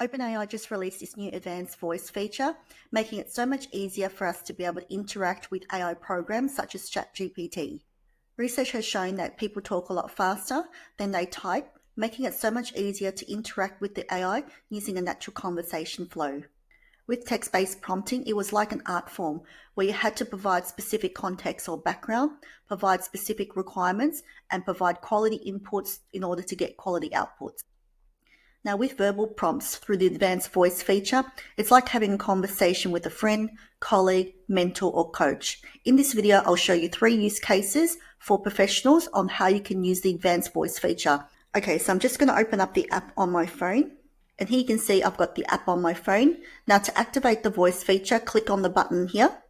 OpenAI just released this new advanced voice feature, making it so much easier for us to be able to interact with AI programs such as ChatGPT. Research has shown that people talk a lot faster than they type, making it so much easier to interact with the AI using a natural conversation flow. With text-based prompting, it was like an art form where you had to provide specific context or background, provide specific requirements, and provide quality inputs in order to get quality outputs. Now, with verbal prompts through the advanced voice feature, it's like having a conversation with a friend, colleague, mentor, or coach. In this video, I'll show you 3 use cases for professionals on how you can use the advanced voice feature. Okay, so I'm just going to open up the app on my phone. And here you can see I've got the app on my phone. Now, to activate the voice feature, click on the button here.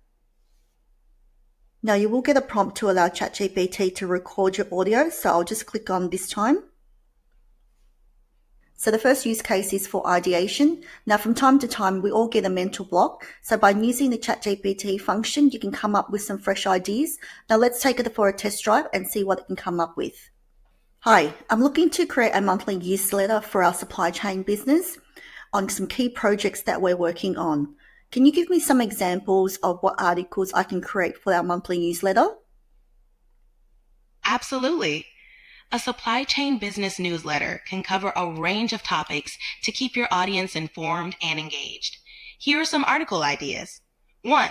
Now, you will get a prompt to allow ChatGPT to record your audio, so I'll just click on this time. So the first use case is for ideation. Now, from time to time, we all get a mental block. So by using the ChatGPT function, you can come up with some fresh ideas. Now let's take it for a test drive and see what it can come up with. Hi, I'm looking to create a monthly newsletter for our supply chain business on some key projects that we're working on. Can you give me some examples of what articles I can create for our monthly newsletter? Absolutely. A supply chain business newsletter can cover a range of topics to keep your audience informed and engaged. Here are some article ideas. 1.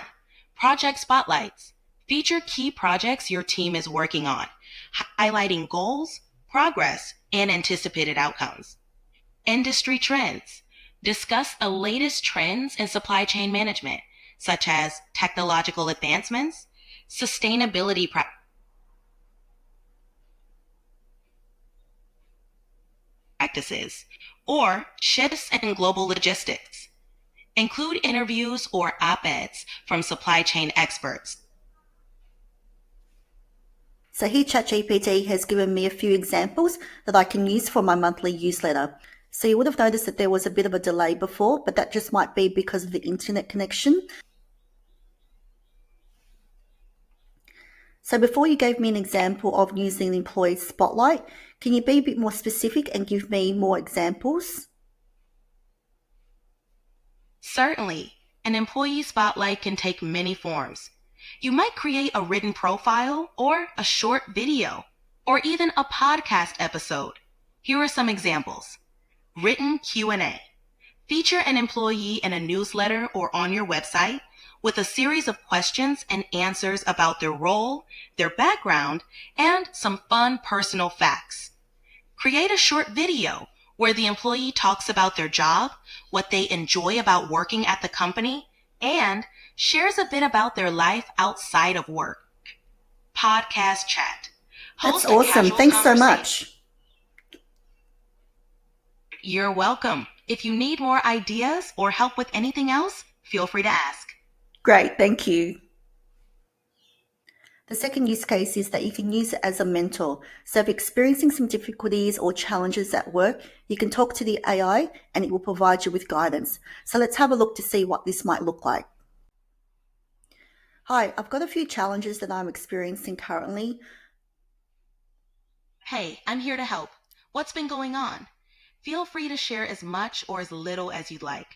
Project spotlights. Feature key projects your team is working on, highlighting goals, progress, and anticipated outcomes. Industry trends. Discuss the latest trends in supply chain management, such as technological advancements, sustainability practices, or shifts in global logistics. Include interviews or op-eds from supply chain experts. So here ChatGPT has given me a few examples that I can use for my monthly newsletter. So you would have noticed that there was a bit of a delay before, but that just might be because of the internet connection. So before you gave me an example of using the employee spotlight, can you be a bit more specific and give me more examples? Certainly, an employee spotlight can take many forms. You might create a written profile or a short video or even a podcast episode. Here are some examples. Written Q&A. Feature an employee in a newsletter or on your website with a series of questions and answers about their role, their background, and some fun personal facts. Create a short video where the employee talks about their job, what they enjoy about working at the company, and shares a bit about their life outside of work. Podcast chat. That's awesome. Thanks so much. You're welcome. If you need more ideas or help with anything else, feel free to ask. Great, thank you. The second use case is that you can use it as a mentor. So if experiencing some difficulties or challenges at work, you can talk to the AI and it will provide you with guidance. So let's have a look to see what this might look like. Hi, I've got a few challenges that I'm experiencing currently. Hey, I'm here to help. What's been going on? Feel free to share as much or as little as you'd like.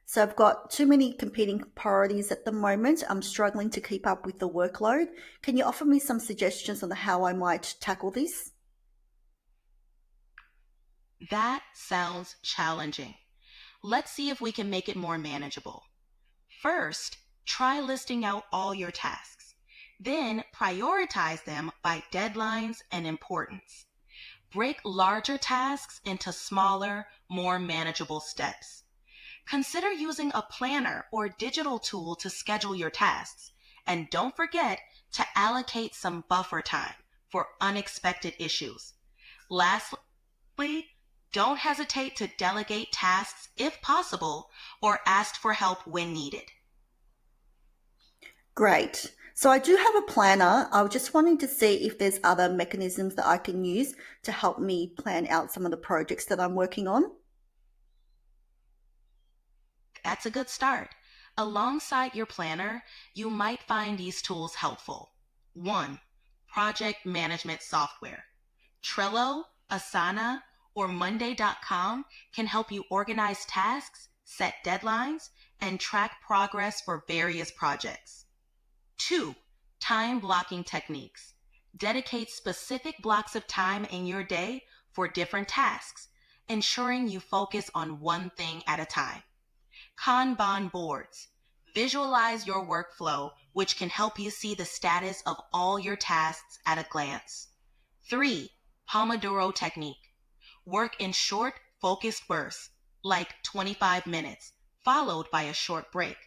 So I've got too many competing priorities at the moment. I'm struggling to keep up with the workload. Can you offer me some suggestions on how I might tackle this? That sounds challenging. Let's see if we can make it more manageable. First, try listing out all your tasks. Then prioritize them by deadlines and importance. Break larger tasks into smaller, more manageable steps. Consider using a planner or digital tool to schedule your tasks. And don't forget to allocate some buffer time for unexpected issues. Lastly, don't hesitate to delegate tasks if possible or ask for help when needed. Great. So I do have a planner. I was just wanting to see if there's other mechanisms that I can use to help me plan out some of the projects that I'm working on. That's a good start. Alongside your planner, you might find these tools helpful. 1. Project management software. Trello, Asana, or Monday.com can help you organize tasks, set deadlines, and track progress for various projects. 2. Time blocking techniques. Dedicate specific blocks of time in your day for different tasks, ensuring you focus on one thing at a time. Kanban boards. Visualize your workflow, which can help you see the status of all your tasks at a glance. 3. Pomodoro technique. Work in short, focused bursts, like 25 minutes, followed by a short break.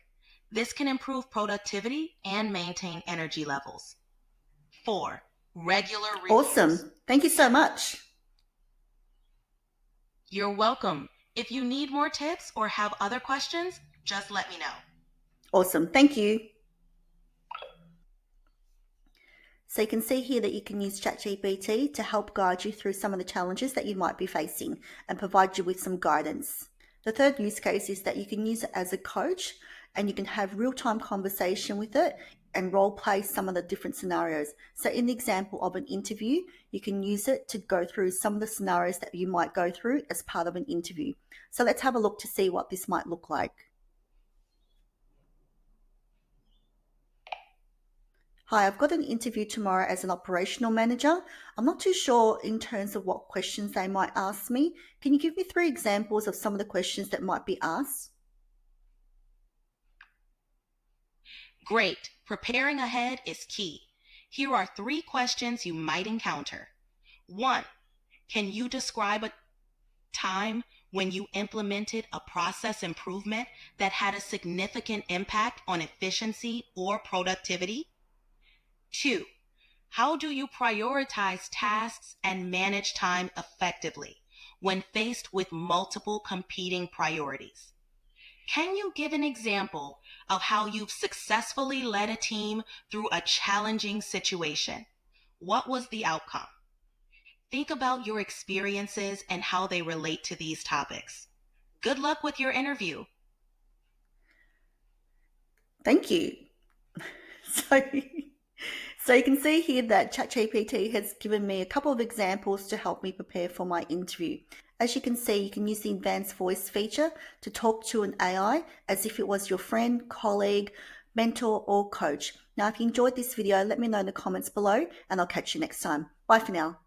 This can improve productivity and maintain energy levels. 4. Regular reviews. Awesome. Thank you so much. You're welcome. If you need more tips or have other questions, just let me know. Awesome. Thank you. So you can see here that you can use ChatGPT to help guide you through some of the challenges that you might be facing and provide you with some guidance. The third use case is that you can use it as a coach and you can have real-time conversation with it and role play some of the different scenarios. So in the example of an interview, you can use it to go through some of the scenarios that you might go through as part of an interview. So let's have a look to see what this might look like. Hi, I've got an interview tomorrow as an operational manager. I'm not too sure in terms of what questions they might ask me. Can you give me 3 examples of some of the questions that might be asked? Great. Preparing ahead is key. Here are 3 questions you might encounter. 1. Can you describe a time when you implemented a process improvement that had a significant impact on efficiency or productivity? 2. How do you prioritize tasks and manage time effectively when faced with multiple competing priorities? Can you give an example of how you've successfully led a team through a challenging situation? What was the outcome? Think about your experiences and how they relate to these topics. Good luck with your interview. Thank you. So you can see here that ChatGPT has given me a couple of examples to help me prepare for my interview. As you can see, you can use the advanced voice feature to talk to an AI as if it was your friend, colleague, mentor, or coach. Now, if you enjoyed this video, let me know in the comments below and I'll catch you next time. Bye for now.